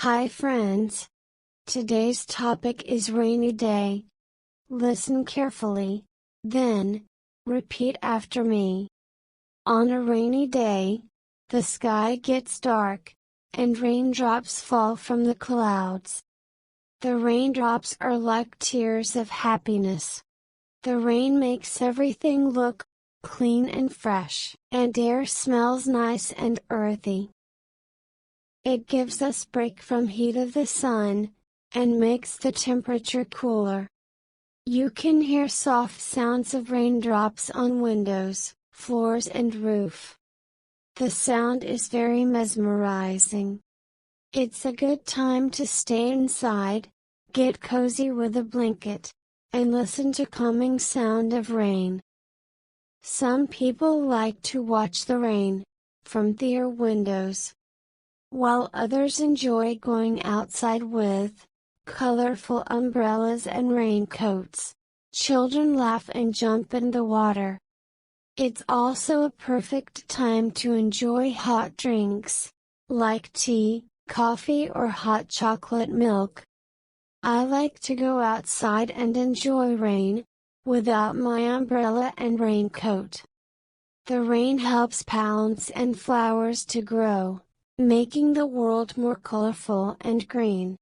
Hi friends! Today's topic is rainy day. Listen carefully, then, repeat after me. On a rainy day, the sky gets dark, and raindrops fall from the clouds. The raindrops are like tears of happiness. The rain makes everything look clean and fresh, and air smells nice and earthy. It gives us break from heat of the sun, and makes the temperature cooler. You can hear soft sounds of raindrops on windows, floors and roof. The sound is very mesmerizing. It's a good time to stay inside, get cozy with a blanket, and listen to calming sound of rain. Some people like to watch the rain, from their windows, while others enjoy going outside with colorful umbrellas and raincoats. Children laugh and jump in the water. It's also a perfect time to enjoy hot drinks, like tea, coffee or hot chocolate milk. I like to go outside and enjoy rain, without my umbrella and raincoat. The rain helps plants and flowers to grow, making the world more colorful and green.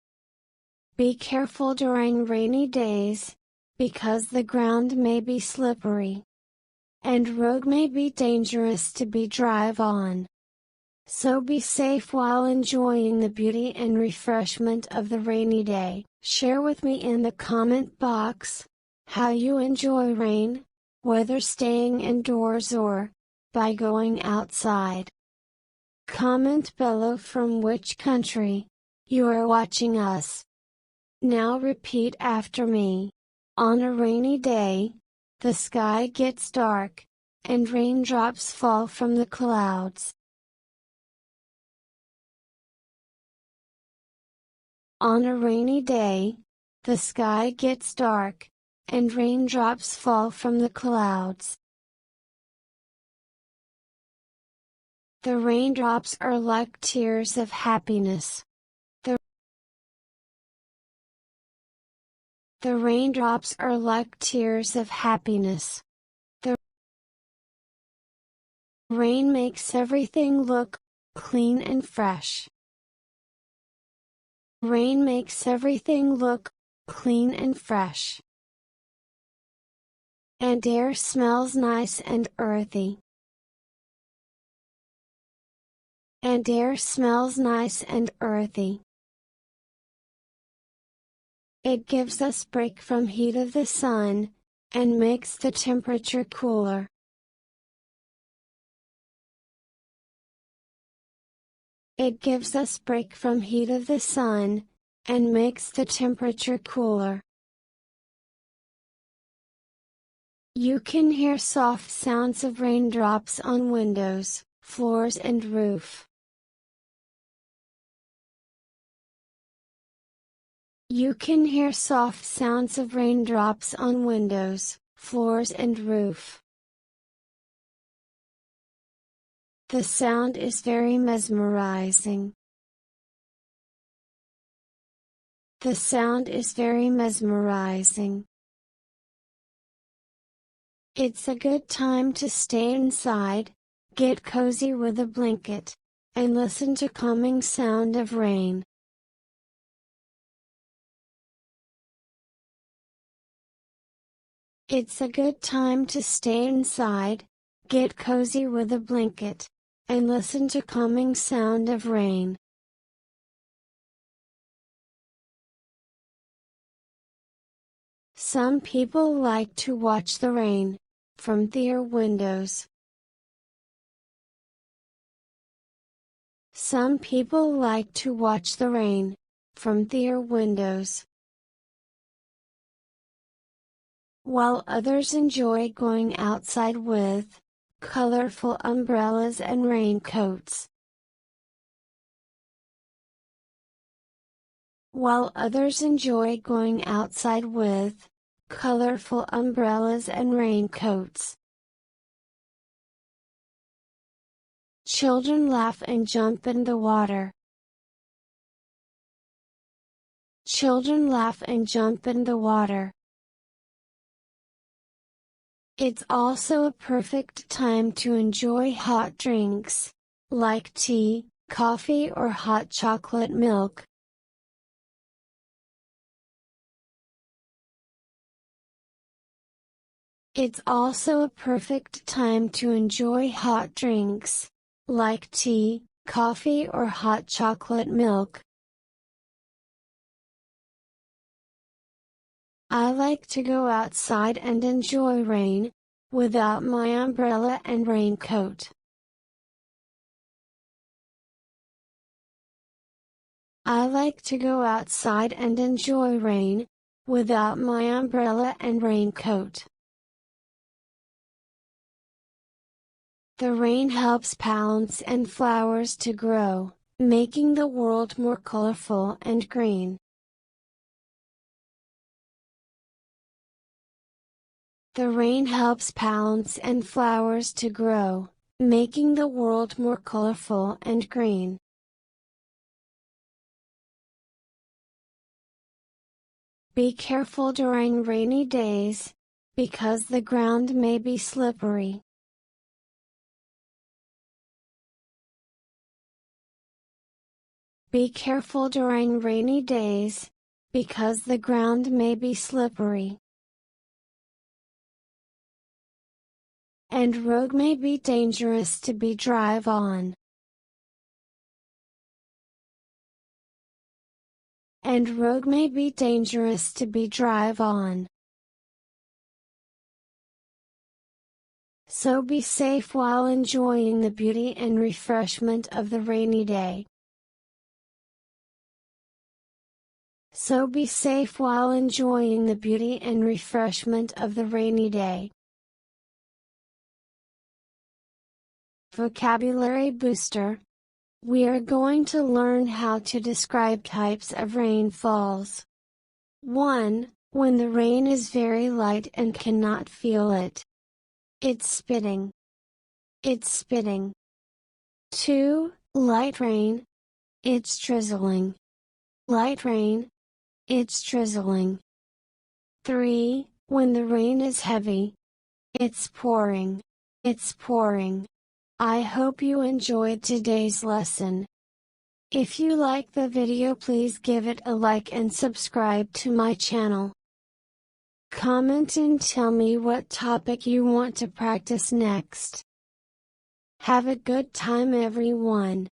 Be careful during rainy days, because the ground may be slippery, and road may be dangerous to be drive on. So be safe while enjoying the beauty and refreshment of the rainy day. Share with me in the comment box how you enjoy rain, whether staying indoors or by going outside. Comment below from which country you are watching us. Now repeat after me. On a rainy day, the sky gets dark, and raindrops fall from the clouds. On a rainy day, the sky gets dark, and raindrops fall from the clouds. The raindrops are like tears of happiness. The raindrops are like tears of happiness. The rain makes everything look clean and fresh. Rain makes everything look clean and fresh. And air smells nice and earthy. And air smells nice and earthy. It gives us break from heat of the sun, and makes the temperature cooler. It gives us break from heat of the sun, and makes the temperature cooler. You can hear soft sounds of raindrops on windows, floors and roof. You can hear soft sounds of raindrops on windows, floors and roof. The sound is very mesmerizing. The sound is very mesmerizing. It's a good time to stay inside, get cozy with a blanket, and listen to calming sound of rain. It's a good time to stay inside, get cozy with a blanket, and listen to calming sound of rain. Some people like to watch the rain, from their windows. Some people like to watch the rain, from their windows, while others enjoy going outside with colorful umbrellas and raincoats. While others enjoy going outside with colorful umbrellas and raincoats. Children laugh and jump in the water. Children laugh and jump in the water. It's also a perfect time to enjoy hot drinks, like tea, coffee or hot chocolate milk. It's also a perfect time to enjoy hot drinks, like tea, coffee or hot chocolate milk. I like to go outside and enjoy rain, without my umbrella and raincoat. I like to go outside and enjoy rain, without my umbrella and raincoat. The rain helps plants and flowers to grow, making the world more colorful and green. The rain helps plants and flowers to grow, making the world more colorful and green. Be careful during rainy days, because the ground may be slippery. Be careful during rainy days, because the ground may be slippery. And road may be dangerous to be drive on. And road may be dangerous to be drive on. So be safe while enjoying the beauty and refreshment of the rainy day. So be safe while enjoying the beauty and refreshment of the rainy day. Vocabulary Booster. We are going to learn how to describe types of rainfalls. 1. When the rain is very light and cannot feel it. It's spitting. It's spitting. 2. Light rain. It's drizzling. Light rain. It's drizzling. 3. When the rain is heavy. It's pouring. It's pouring. I hope you enjoyed today's lesson. If you like the video, please give it a like and subscribe to my channel. Comment and tell me what topic you want to practice next. Have a good time everyone.